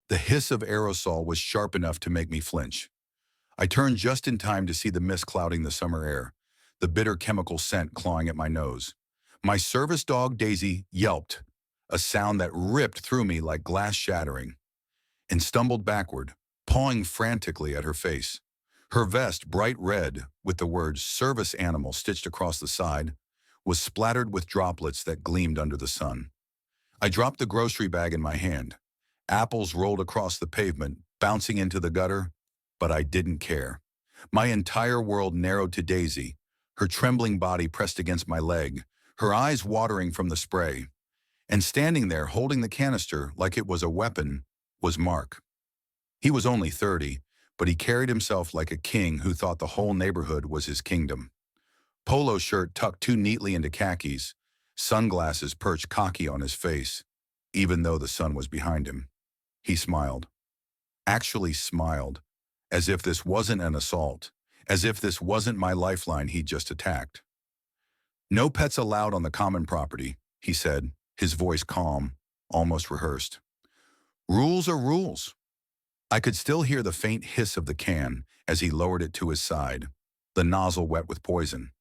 The hiss of aerosol was sharp enough to make me flinch. I turned just in time to see the mist clouding the summer air, the bitter chemical scent clawing at my nose. My service dog, Daisy, yelped, a sound that ripped through me like glass shattering, and stumbled backward, pawing frantically at her face. Her vest, bright red, with the words "service animal" stitched across the side, was splattered with droplets that gleamed under the sun. I dropped the grocery bag in my hand. Apples rolled across the pavement, bouncing into the gutter, but I didn't care. My entire world narrowed to Daisy, her trembling body pressed against my leg, her eyes watering from the spray. And standing there holding the canister like it was a weapon was Mark. He was only 30, but he carried himself like a king who thought the whole neighborhood was his kingdom. Polo shirt tucked too neatly into khakis, sunglasses perched cocky on his face, even though the sun was behind him. He smiled. Actually smiled, as if this wasn't an assault, as if this wasn't my lifeline he'd just attacked. "No pets allowed on the common property," he said, his voice calm, almost rehearsed. "Rules are rules." I could still hear the faint hiss of the can as he lowered it to his side, the nozzle wet with poison.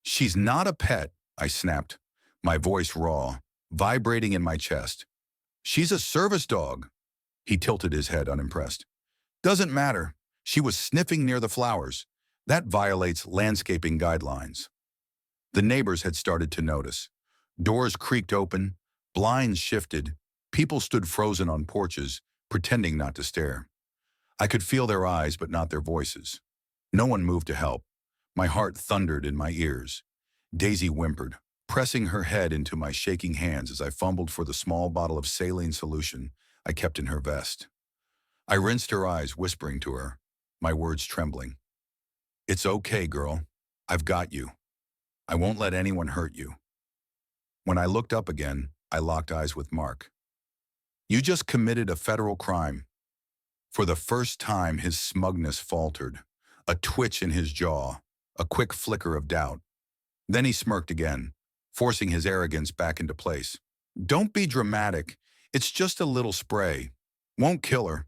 "She's not a pet," I snapped, my voice raw, vibrating in my chest. "She's a service dog." He tilted his head, unimpressed. "Doesn't matter. She was sniffing near the flowers. That violates landscaping guidelines." The neighbors had started to notice. Doors creaked open, blinds shifted, people stood frozen on porches, pretending not to stare. I could feel their eyes, but not their voices. No one moved to help. My heart thundered in my ears. Daisy whimpered, pressing her head into my shaking hands as I fumbled for the small bottle of saline solution I kept in her vest. I rinsed her eyes, whispering to her, my words trembling. "It's okay, girl. I've got you. I won't let anyone hurt you." When I looked up again, I locked eyes with Mark. "You just committed a federal crime." For the first time, his smugness faltered, a twitch in his jaw, a quick flicker of doubt. Then he smirked again, forcing his arrogance back into place. "Don't be dramatic. It's just a little spray. Won't kill her."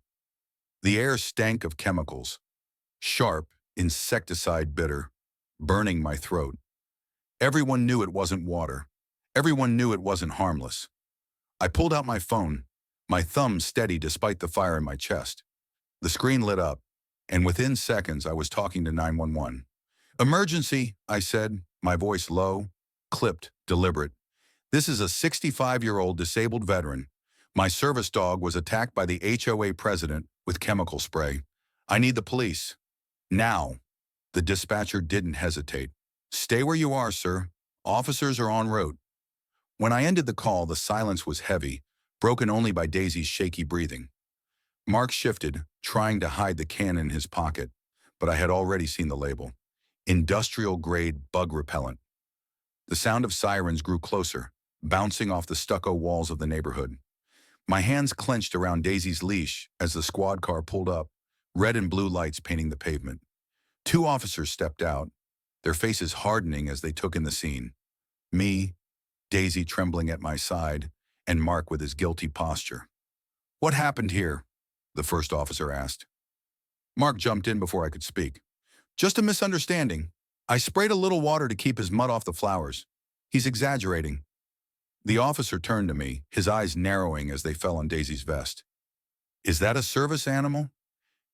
The air stank of chemicals, sharp, insecticide bitter, burning my throat. Everyone knew it wasn't water. Everyone knew it wasn't harmless. I pulled out my phone, my thumb steady despite the fire in my chest. The screen lit up, and within seconds I was talking to 911. "Emergency," I said, my voice low, clipped, deliberate. "This is a 65-year-old disabled veteran. My service dog was attacked by the HOA president with chemical spray. I need the police. Now." The dispatcher didn't hesitate. "Stay where you are, sir. Officers are en route." When I ended the call, the silence was heavy, broken only by Daisy's shaky breathing. Mark shifted, trying to hide the can in his pocket, but I had already seen the label. Industrial-grade bug repellent. The sound of sirens grew closer, bouncing off the stucco walls of the neighborhood. My hands clenched around Daisy's leash as the squad car pulled up, red and blue lights painting the pavement. 2 officers stepped out, their faces hardening as they took in the scene. Me, Daisy trembling at my side, and Mark with his guilty posture. "What happened here?" the first officer asked. Mark jumped in before I could speak. "Just a misunderstanding. I sprayed a little water to keep his mud off the flowers. He's exaggerating." The officer turned to me, his eyes narrowing as they fell on Daisy's vest. "Is that a service animal?"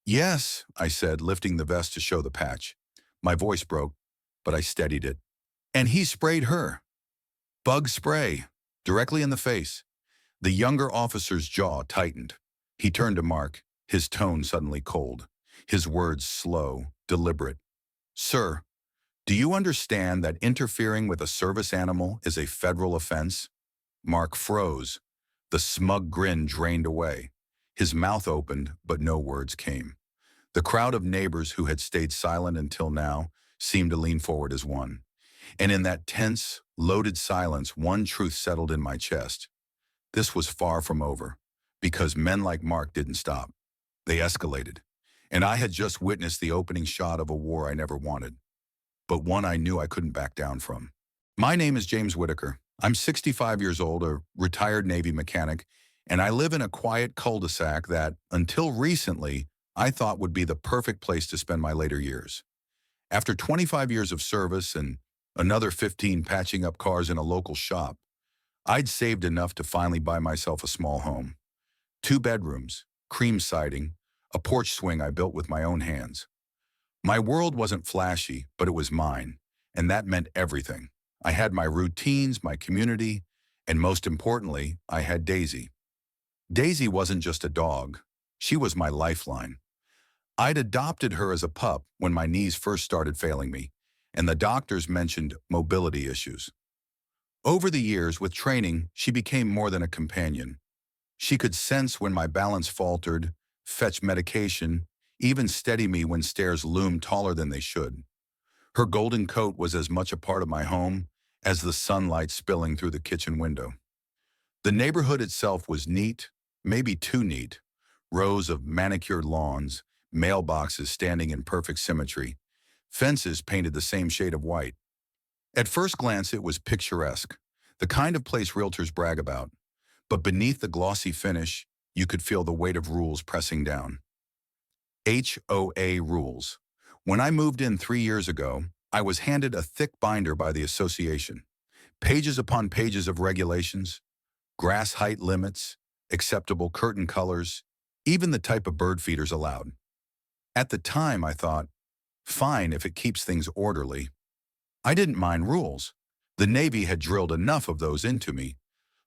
"Yes," I said, lifting the vest to show the patch. My voice broke, but I steadied it. "And he sprayed her. Bug spray, directly in the face." The younger officer's jaw tightened. He turned to Mark, his tone suddenly cold, his words slow, deliberate. "Sir, do you understand that interfering with a service animal is a federal offense?" Mark froze. The smug grin drained away. His mouth opened, but no words came. The crowd of neighbors who had stayed silent until now seemed to lean forward as one. And in that tense, loaded silence, one truth settled in my chest. This was far from over, because men like Mark didn't stop. They escalated. And I had just witnessed the opening shot of a war I never wanted, but one I knew I couldn't back down from. "My name is James Whitaker. I'm 65 years old, a retired Navy mechanic, and I live in a quiet cul-de-sac that, until recently, I thought would be the perfect place to spend my later years. After 25 years of service and another 15 patching up cars in a local shop, I'd saved enough to finally buy myself a small home. 2 bedrooms, cream siding, a porch swing I built with my own hands. My world wasn't flashy, but it was mine, and that meant everything. I had my routines, my community, and most importantly, I had Daisy. Daisy wasn't just a dog. She was my lifeline. I'd adopted her as a pup when my knees first started failing me, and the doctors mentioned mobility issues. Over the years, with training, she became more than a companion. She could sense when my balance faltered, fetch medication, even steady me when stairs loomed taller than they should. Her golden coat was as much a part of my home as the sunlight spilling through the kitchen window. The neighborhood itself was neat, maybe too neat. Rows of manicured lawns, mailboxes standing in perfect symmetry, fences painted the same shade of white. At first glance, it was picturesque, the kind of place realtors brag about. But beneath the glossy finish, you could feel the weight of rules pressing down. HOA rules. When I moved in 3 years ago, I was handed a thick binder by the association. Pages upon pages of regulations, grass height limits, acceptable curtain colors, even the type of bird feeders allowed. At the time, I thought, fine if it keeps things orderly. I didn't mind rules. The Navy had drilled enough of those into me.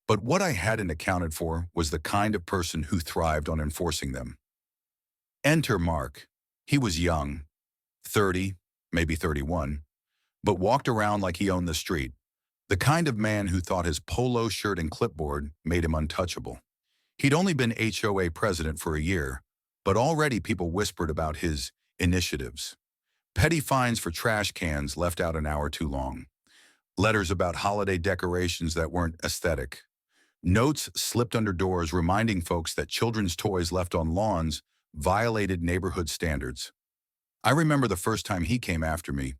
But what I hadn't accounted for was the kind of person who thrived on enforcing them. Enter Mark. He was young, 30, maybe 31, but walked around like he owned the street. The kind of man who thought his polo shirt and clipboard made him untouchable. He'd only been HOA president for a year, but already people whispered about his initiatives. Petty fines for trash cans left out an hour too long. Letters about holiday decorations that weren't aesthetic. Notes slipped under doors reminding folks that children's toys left on lawns violated neighborhood standards. I remember the first time he came after me.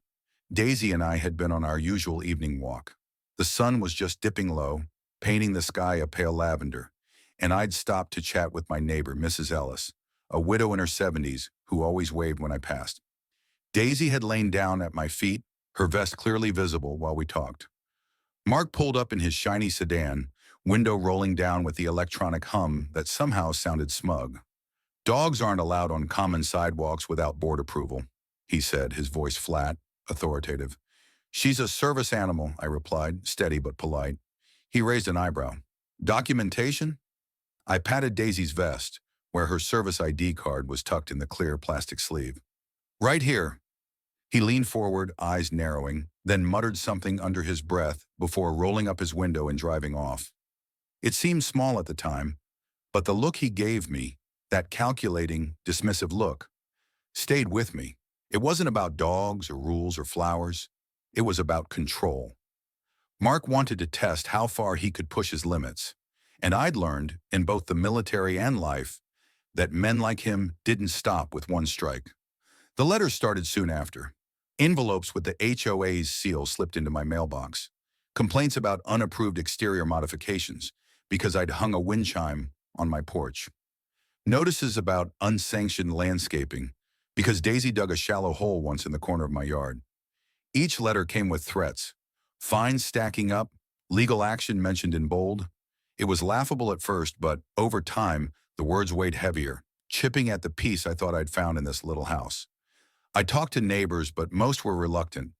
Daisy and I had been on our usual evening walk. The sun was just dipping low, painting the sky a pale lavender, and I'd stopped to chat with my neighbor, Mrs. Ellis, a widow in her 70s who always waved when I passed. Daisy had lain down at my feet, her vest clearly visible while we talked. Mark pulled up in his shiny sedan, window rolling down with the electronic hum that somehow sounded smug. "Dogs aren't allowed on common sidewalks without board approval," he said, his voice flat, authoritative. "She's a service animal," I replied, steady but polite. He raised an eyebrow. "Documentation?" I patted Daisy's vest, where her service ID card was tucked in the clear plastic sleeve. "Right here." He leaned forward, eyes narrowing, then muttered something under his breath before rolling up his window and driving off. It seemed small at the time, but the look he gave me, that calculating, dismissive look, stayed with me. It wasn't about dogs or rules or flowers. It was about control. Mark wanted to test how far he could push his limits, and I'd learned, in both the military and life, that men like him didn't stop with one strike. The letters started soon after. Envelopes with the HOA's seal slipped into my mailbox. Complaints about unapproved exterior modifications because I'd hung a wind chime on my porch. Notices about unsanctioned landscaping because Daisy dug a shallow hole once in the corner of my yard. Each letter came with threats. Fines stacking up, legal action mentioned in bold. It was laughable at first, but over time, the words weighed heavier, chipping at the peace I thought I'd found in this little house. I talked to neighbors, but most were reluctant.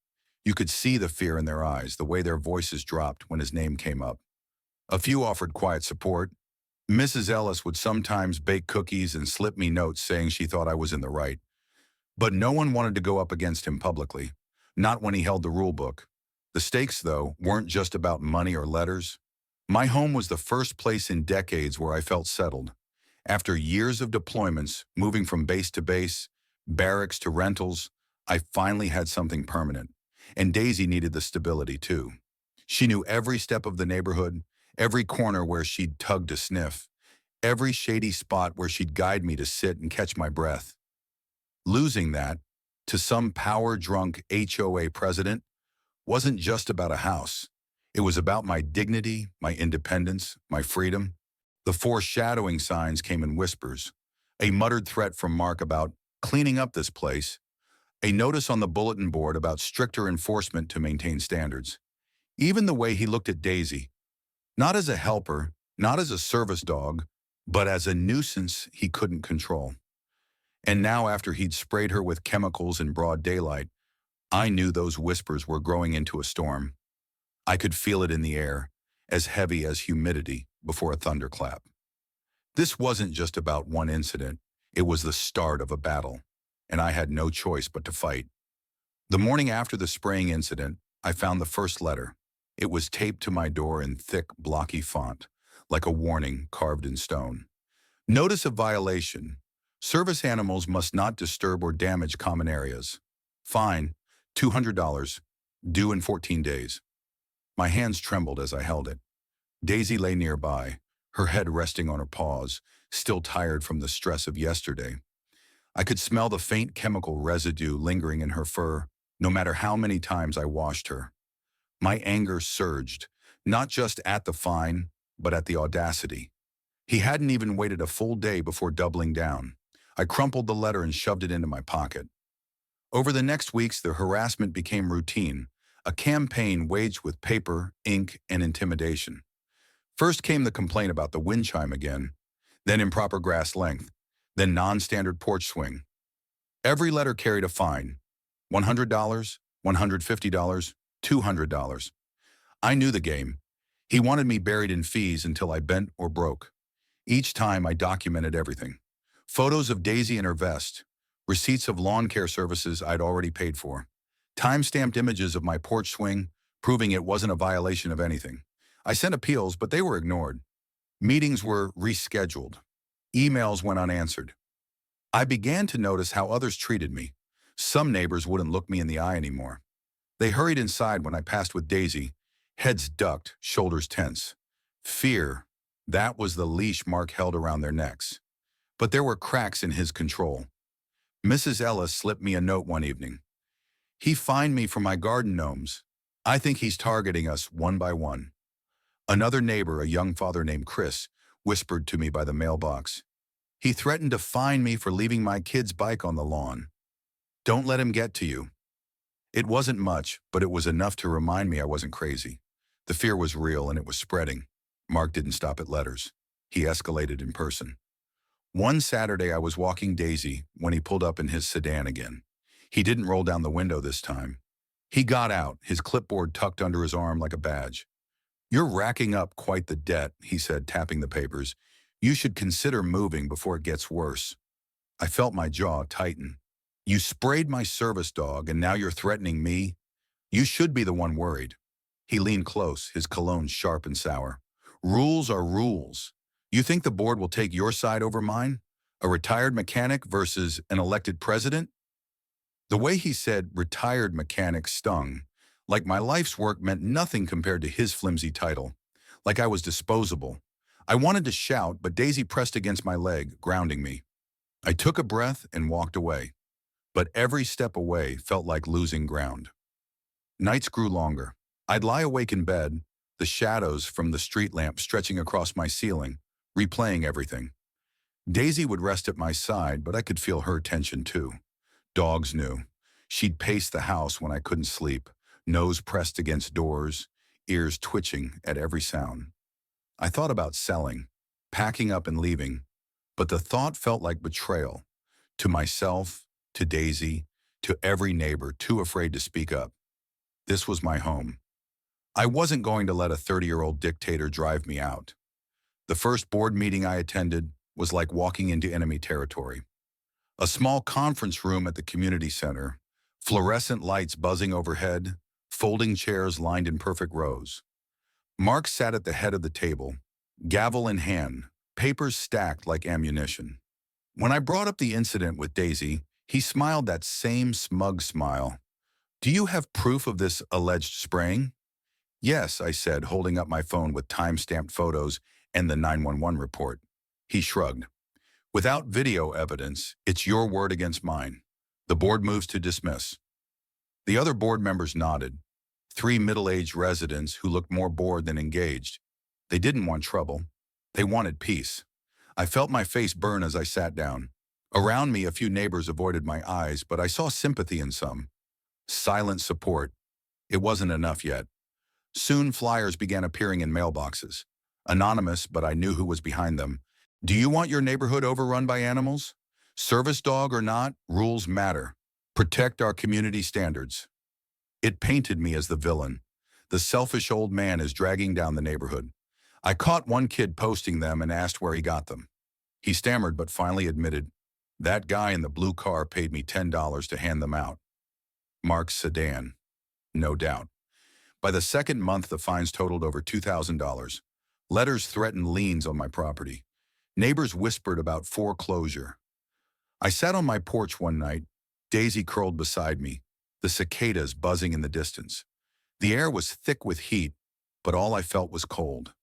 You could see the fear in their eyes, the way their voices dropped when his name came up. A few offered quiet support. Mrs. Ellis would sometimes bake cookies and slip me notes saying she thought I was in the right. But no one wanted to go up against him publicly, not when he held the rule book. The stakes, though, weren't just about money or letters. My home was the first place in decades where I felt settled. After years of deployments, moving from base to base, barracks to rentals, I finally had something permanent. And Daisy needed the stability, too. She knew every step of the neighborhood, every corner where she'd tug to sniff, every shady spot where she'd guide me to sit and catch my breath. Losing that, to some power-drunk HOA president, wasn't just about a house. It was about my dignity, my independence, my freedom. The foreshadowing signs came in whispers. A muttered threat from Mark about cleaning up this place, a notice on the bulletin board about stricter enforcement to maintain standards. Even the way he looked at Daisy, not as a helper, not as a service dog, but as a nuisance he couldn't control. And now after he'd sprayed her with chemicals in broad daylight, I knew those whispers were growing into a storm. I could feel it in the air, as heavy as humidity before a thunderclap. This wasn't just about one incident. It was the start of a battle, and I had no choice but to fight. The morning after the spraying incident, I found the first letter. It was taped to my door in thick, blocky font, like a warning carved in stone. Notice of violation. Service animals must not disturb or damage common areas. Fine, $200, due in 14 days. My hands trembled as I held it. Daisy lay nearby, her head resting on her paws, still tired from the stress of yesterday. I could smell the faint chemical residue lingering in her fur, no matter how many times I washed her. My anger surged, not just at the fine, but at the audacity. He hadn't even waited a full day before doubling down. I crumpled the letter and shoved it into my pocket. Over the next weeks, the harassment became routine, a campaign waged with paper, ink, and intimidation. First came the complaint about the wind chime again, then improper grass length, then non-standard porch swing. Every letter carried a fine, $100, $150, $200. I knew the game. He wanted me buried in fees until I bent or broke. Each time I documented everything. Photos of Daisy in her vest, receipts of lawn care services I'd already paid for, time-stamped images of my porch swing, proving it wasn't a violation of anything. I sent appeals, but they were ignored. Meetings were rescheduled. Emails went unanswered. I began to notice how others treated me. Some neighbors wouldn't look me in the eye anymore. They hurried inside when I passed with Daisy, heads ducked, shoulders tense. Fear, that was the leash Mark held around their necks. But there were cracks in his control. Mrs. Ellis slipped me a note one evening. He fined me for my garden gnomes. I think he's targeting us one by one. Another neighbor, a young father named Chris, whispered to me by the mailbox. He threatened to fine me for leaving my kid's bike on the lawn. Don't let him get to you. It wasn't much, but it was enough to remind me I wasn't crazy. The fear was real and it was spreading. Mark didn't stop at letters. He escalated in person. One Saturday I was walking Daisy when he pulled up in his sedan again. He didn't roll down the window this time. He got out, his clipboard tucked under his arm like a badge. You're racking up quite the debt, he said, tapping the papers. You should consider moving before it gets worse. I felt my jaw tighten. You sprayed my service dog and now you're threatening me? You should be the one worried. He leaned close, his cologne sharp and sour. Rules are rules. You think the board will take your side over mine? A retired mechanic versus an elected president? The way he said retired mechanic stung, like my life's work meant nothing compared to his flimsy title, like I was disposable. I wanted to shout, but Daisy pressed against my leg, grounding me. I took a breath and walked away, but every step away felt like losing ground. Nights grew longer. I'd lie awake in bed, the shadows from the street lamp stretching across my ceiling, replaying everything. Daisy would rest at my side, but I could feel her tension too. Dogs knew. She'd pace the house when I couldn't sleep, nose pressed against doors, ears twitching at every sound. I thought about selling, packing up and leaving, but the thought felt like betrayal. To myself, to Daisy, to every neighbor too afraid to speak up. This was my home. I wasn't going to let a 30-year-old dictator drive me out. The first board meeting I attended was like walking into enemy territory. A small conference room at the community center, fluorescent lights buzzing overhead, folding chairs lined in perfect rows. Mark sat at the head of the table, gavel in hand, papers stacked like ammunition. When I brought up the incident with Daisy, he smiled that same smug smile. Do you have proof of this alleged spraying? Yes, I said, holding up my phone with time-stamped photos and the 911 report. He shrugged. Without video evidence, it's your word against mine. The board moves to dismiss. The other board members nodded. 3 middle-aged residents who looked more bored than engaged. They didn't want trouble. They wanted peace. I felt my face burn as I sat down. Around me, a few neighbors avoided my eyes, but I saw sympathy in some. Silent support. It wasn't enough yet. Soon, flyers began appearing in mailboxes. Anonymous, but I knew who was behind them. Do you want your neighborhood overrun by animals? Service dog or not, rules matter. Protect our community standards. It painted me as the villain. The selfish old man is dragging down the neighborhood. I caught one kid posting them and asked where he got them. He stammered but finally admitted, that guy in the blue car paid me $10 to hand them out. Mark's sedan. No doubt. By the second month, the fines totaled over $2,000. Letters threatened liens on my property. Neighbors whispered about foreclosure. I sat on my porch one night, Daisy curled beside me, the cicadas buzzing in the distance. The air was thick with heat, but all I felt was cold.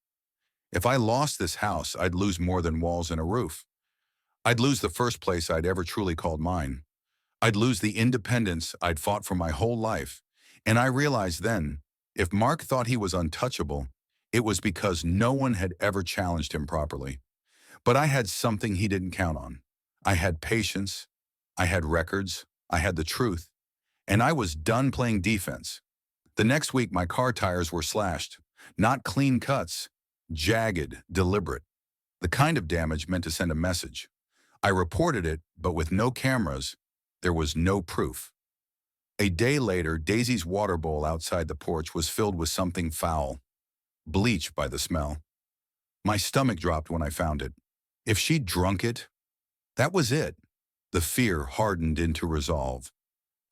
If I lost this house, I'd lose more than walls and a roof. I'd lose the first place I'd ever truly called mine. I'd lose the independence I'd fought for my whole life. And I realized then, if Mark thought he was untouchable, it was because no one had ever challenged him properly. But I had something he didn't count on. I had patience, I had records, I had the truth, and I was done playing defense. The next week, my car tires were slashed. Not clean cuts, jagged, deliberate. The kind of damage meant to send a message. I reported it, but with no cameras, there was no proof. A day later, Daisy's water bowl outside the porch was filled with something foul. Bleach by the smell. My stomach dropped when I found it. If she'd drunk it, that was it. The fear hardened into resolve.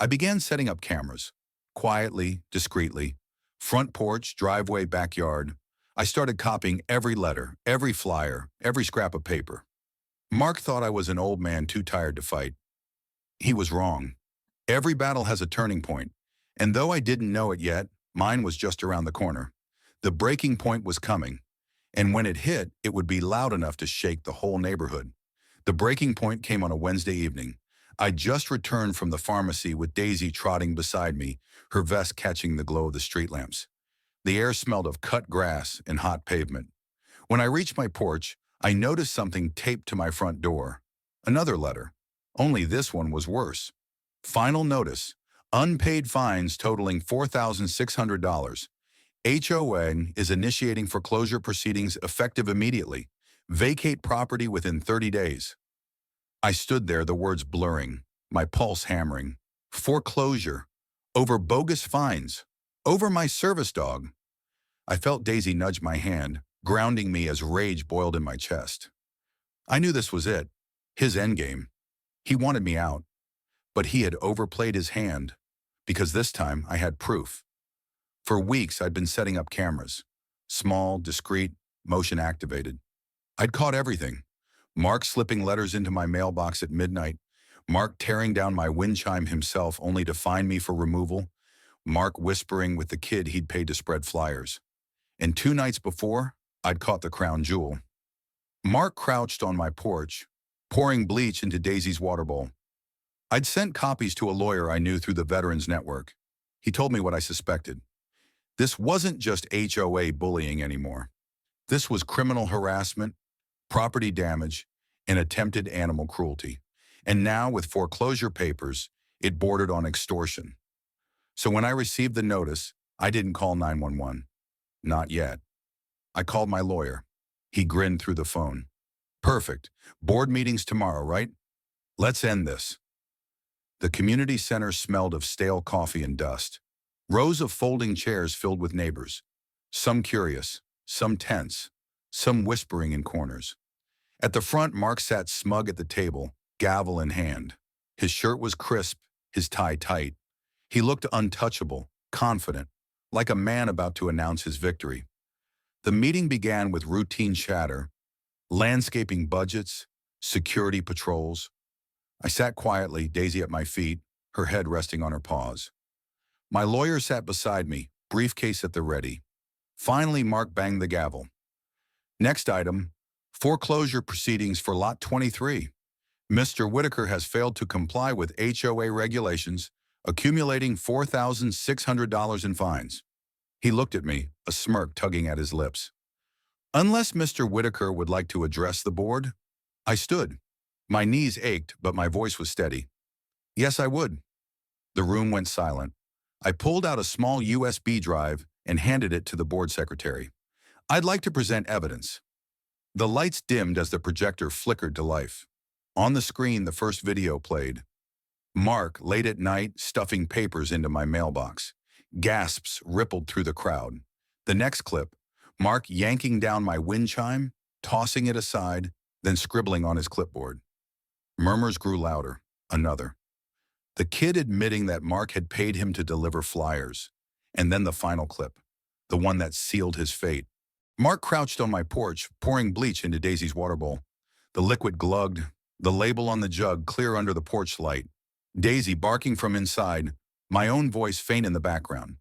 I began setting up cameras. Quietly, discreetly. Front porch, driveway, backyard. I started copying every letter, every flyer, every scrap of paper. Mark thought I was an old man too tired to fight. He was wrong. Every battle has a turning point, and though I didn't know it yet, mine was just around the corner. The breaking point was coming, and when it hit, it would be loud enough to shake the whole neighborhood. The breaking point came on a Wednesday evening. I'd just returned from the pharmacy with Daisy trotting beside me, her vest catching the glow of the street lamps. The air smelled of cut grass and hot pavement. When I reached my porch, I noticed something taped to my front door. Another letter. Only this one was worse. Final notice. Unpaid fines totaling $4,600. HOA is initiating foreclosure proceedings effective immediately. Vacate property within 30 days. I stood there, the words blurring, my pulse hammering. Foreclosure. Over bogus fines. Over my service dog. I felt Daisy nudge my hand, grounding me as rage boiled in my chest. I knew this was it. His endgame. He wanted me out. But he had overplayed his hand, because this time I had proof. For weeks, I'd been setting up cameras. Small, discreet, motion activated. I'd caught everything. Mark slipping letters into my mailbox at midnight. Mark tearing down my wind chime himself only to fine me for removal. Mark whispering with the kid he'd paid to spread flyers. And 2 nights before, I'd caught the crown jewel. Mark crouched on my porch, pouring bleach into Daisy's water bowl. I'd sent copies to a lawyer I knew through the Veterans Network. He told me what I suspected. This wasn't just HOA bullying anymore. This was criminal harassment, property damage, and attempted animal cruelty. And now, with foreclosure papers, it bordered on extortion. So when I received the notice, I didn't call 911. Not yet. I called my lawyer. He grinned through the phone. Perfect. Board meetings tomorrow, right? Let's end this. The community center smelled of stale coffee and dust. Rows of folding chairs filled with neighbors. Some curious, some tense, some whispering in corners. At the front, Mark sat smug at the table, gavel in hand. His shirt was crisp, his tie tight. He looked untouchable, confident, like a man about to announce his victory. The meeting began with routine chatter, landscaping budgets, security patrols. I sat quietly, Daisy at my feet, her head resting on her paws. My lawyer sat beside me, briefcase at the ready. Finally, Mark banged the gavel. Next item, foreclosure proceedings for Lot 23. Mr. Whitaker has failed to comply with HOA regulations, accumulating $4,600 in fines. He looked at me, a smirk tugging at his lips. Unless Mr. Whitaker would like to address the board? I stood. My knees ached, but my voice was steady. Yes, I would. The room went silent. I pulled out a small USB drive and handed it to the board secretary. I'd like to present evidence. The lights dimmed as the projector flickered to life. On the screen, the first video played. Mark, late at night, stuffing papers into my mailbox. Gasps rippled through the crowd. The next clip, Mark yanking down my wind chime, tossing it aside, then scribbling on his clipboard. Murmurs grew louder. Another. The kid admitting that Mark had paid him to deliver flyers. And then the final clip, the one that sealed his fate. Mark crouched on my porch, pouring bleach into Daisy's water bowl. The liquid glugged, the label on the jug clear under the porch light. Daisy barking from inside, my own voice faint in the background.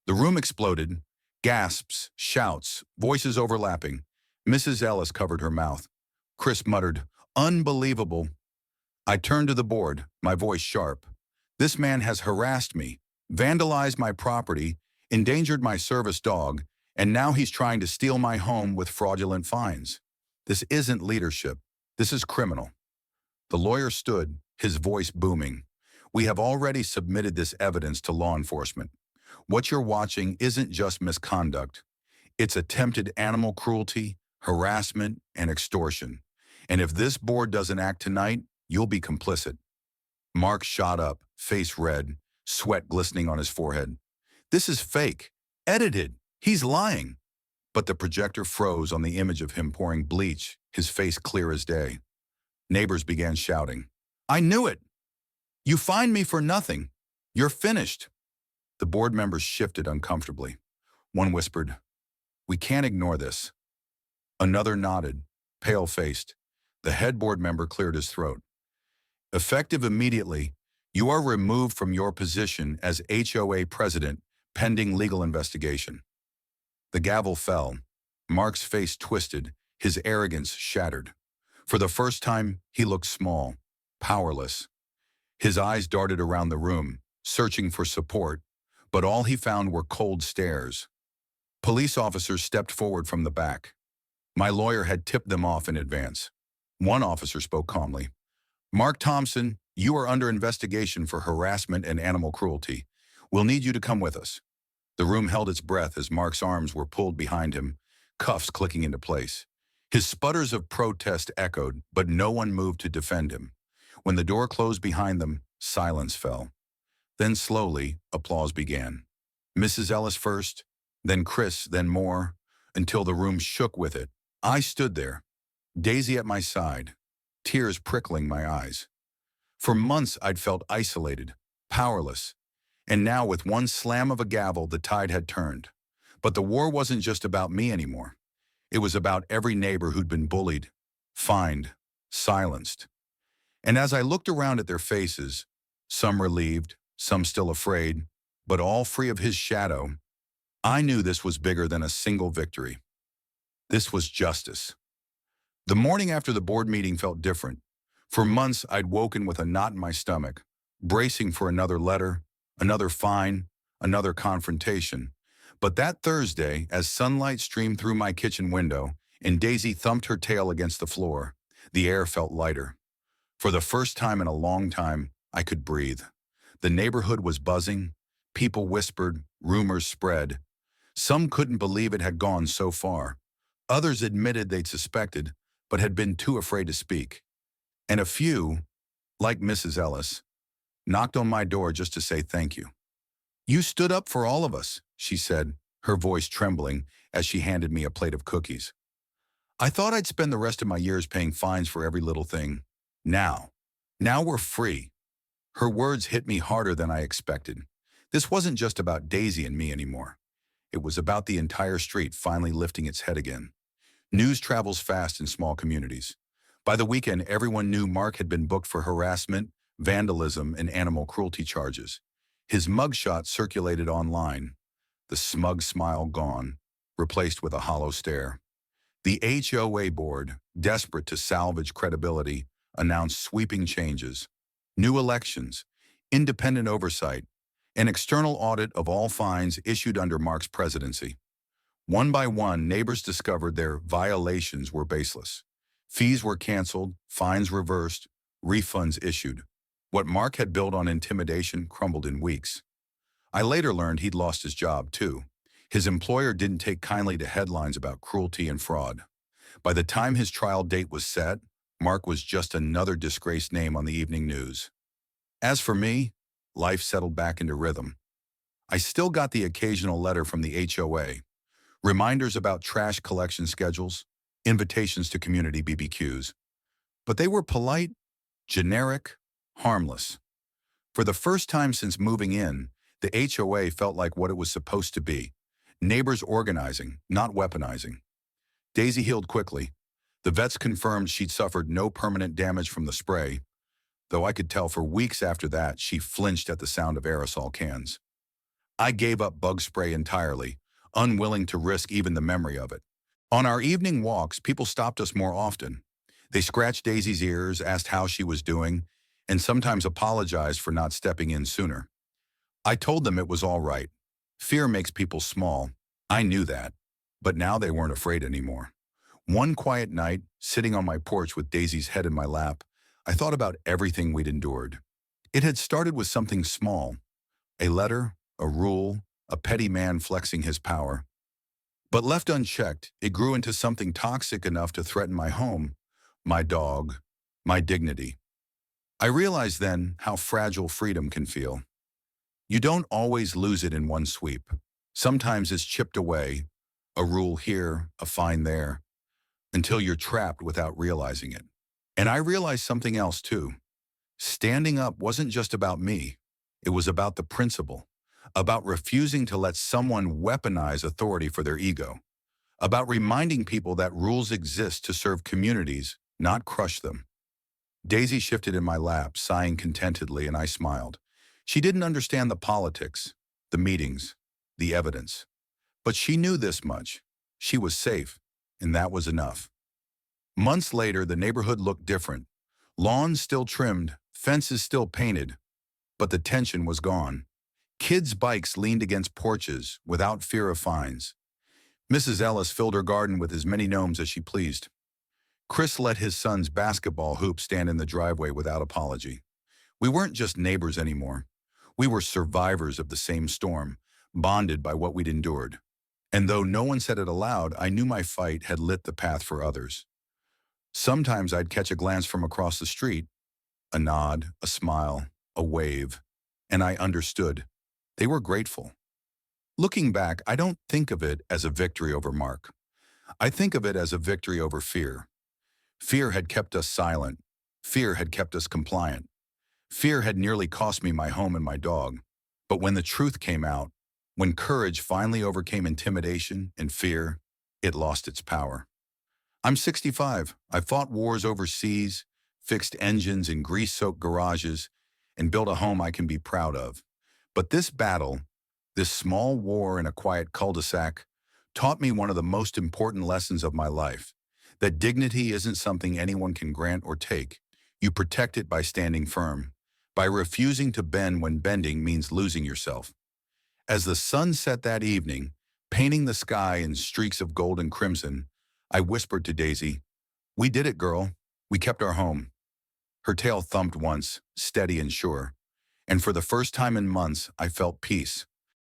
The room exploded. Gasps, shouts, voices overlapping. Mrs. Ellis covered her mouth. Chris muttered, "Unbelievable." I turned to the board, my voice sharp. This man has harassed me, vandalized my property, endangered my service dog, and now he's trying to steal my home with fraudulent fines. This isn't leadership. This is criminal. The lawyer stood, his voice booming. We have already submitted this evidence to law enforcement. What you're watching isn't just misconduct. It's attempted animal cruelty, harassment, and extortion. And if this board doesn't act tonight, you'll be complicit. Mark shot up, face red, sweat glistening on his forehead. This is fake. Edited. He's lying. But the projector froze on the image of him pouring bleach, his face clear as day. Neighbors began shouting. I knew it. You fined me for nothing. You're finished. The board members shifted uncomfortably. One whispered, we can't ignore this. Another nodded, pale-faced. The head board member cleared his throat. Effective immediately, you are removed from your position as HOA president pending legal investigation. The gavel fell. Mark's face twisted, his arrogance shattered. For the first time, he looked small, powerless. His eyes darted around the room, searching for support, but all he found were cold stares. Police officers stepped forward from the back. My lawyer had tipped them off in advance. One officer spoke calmly. Mark Thompson, you are under investigation for harassment and animal cruelty. We'll need you to come with us. The room held its breath as Mark's arms were pulled behind him, cuffs clicking into place. His sputters of protest echoed, but no one moved to defend him. When the door closed behind them, silence fell. Then slowly, applause began. Mrs. Ellis first, then Chris, then more, until the room shook with it. I stood there, Daisy at my side, tears prickling my eyes. For months I'd felt isolated, powerless, and now with one slam of a gavel the tide had turned. But the war wasn't just about me anymore. It was about every neighbor who'd been bullied, fined, silenced. And as I looked around at their faces, some relieved, some still afraid, but all free of his shadow, I knew this was bigger than a single victory. This was justice. The morning after the board meeting felt different. For months, I'd woken with a knot in my stomach, bracing for another letter, another fine, another confrontation. But that Thursday, as sunlight streamed through my kitchen window and Daisy thumped her tail against the floor, the air felt lighter. For the first time in a long time, I could breathe. The neighborhood was buzzing. People whispered, rumors spread. Some couldn't believe it had gone so far. Others admitted they'd suspected, but had been too afraid to speak. And a few, like Mrs. Ellis, knocked on my door just to say thank you. You stood up for all of us, she said, her voice trembling as she handed me a plate of cookies. I thought I'd spend the rest of my years paying fines for every little thing. Now we're free. Her words hit me harder than I expected. This wasn't just about Daisy and me anymore. It was about the entire street finally lifting its head again. News travels fast in small communities. By the weekend, everyone knew Mark had been booked for harassment, vandalism, and animal cruelty charges. His mugshot circulated online, the smug smile gone, replaced with a hollow stare. The HOA board, desperate to salvage credibility, announced sweeping changes. New elections, independent oversight, an external audit of all fines issued under Mark's presidency. One by one, neighbors discovered their violations were baseless. Fees were canceled, fines reversed, refunds issued. What Mark had built on intimidation crumbled in weeks. I later learned he'd lost his job, too. His employer didn't take kindly to headlines about cruelty and fraud. By the time his trial date was set, Mark was just another disgraced name on the evening news. As for me, life settled back into rhythm. I still got the occasional letter from the HOA, reminders about trash collection schedules, invitations to community BBQs. But they were polite, generic, harmless. For the first time since moving in, the HOA felt like what it was supposed to be. Neighbors organizing, not weaponizing. Daisy healed quickly. The vets confirmed she'd suffered no permanent damage from the spray, though I could tell for weeks after that she flinched at the sound of aerosol cans. I gave up bug spray entirely, unwilling to risk even the memory of it. On our evening walks, people stopped us more often. They scratched Daisy's ears, asked how she was doing, and sometimes apologized for not stepping in sooner. I told them it was all right. Fear makes people small. I knew that. But now they weren't afraid anymore. One quiet night, sitting on my porch with Daisy's head in my lap, I thought about everything we'd endured. It had started with something small. A letter, a rule, a petty man flexing his power. But left unchecked, it grew into something toxic enough to threaten my home, my dog, my dignity. I realized then how fragile freedom can feel. You don't always lose it in one sweep. Sometimes it's chipped away, a rule here, a fine there, until you're trapped without realizing it. And I realized something else too. Standing up wasn't just about me. It was about the principle, about refusing to let someone weaponize authority for their ego, about reminding people that rules exist to serve communities, not crush them. Daisy shifted in my lap, sighing contentedly, and I smiled. She didn't understand the politics, the meetings, the evidence. But she knew this much. She was safe, and that was enough. Months later, the neighborhood looked different. Lawns still trimmed, fences still painted, but the tension was gone. Kids' bikes leaned against porches without fear of fines. Mrs. Ellis filled her garden with as many gnomes as she pleased. Chris let his son's basketball hoop stand in the driveway without apology. We weren't just neighbors anymore. We were survivors of the same storm, bonded by what we'd endured. And though no one said it aloud, I knew my fight had lit the path for others. Sometimes I'd catch a glance from across the street, a nod, a smile, a wave, and I understood. They were grateful. Looking back, I don't think of it as a victory over Mark. I think of it as a victory over fear. Fear had kept us silent. Fear had kept us compliant. Fear had nearly cost me my home and my dog. But when the truth came out, when courage finally overcame intimidation and fear, it lost its power. I'm 65. I've fought wars overseas, fixed engines in grease-soaked garages, and built a home I can be proud of. But this battle, this small war in a quiet cul-de-sac, taught me one of the most important lessons of my life, that dignity isn't something anyone can grant or take. You protect it by standing firm, by refusing to bend when bending means losing yourself. As the sun set that evening, painting the sky in streaks of gold and crimson, I whispered to Daisy, "We did it, girl. We kept our home." Her tail thumped once, steady and sure. And for the first time in months, I felt peace.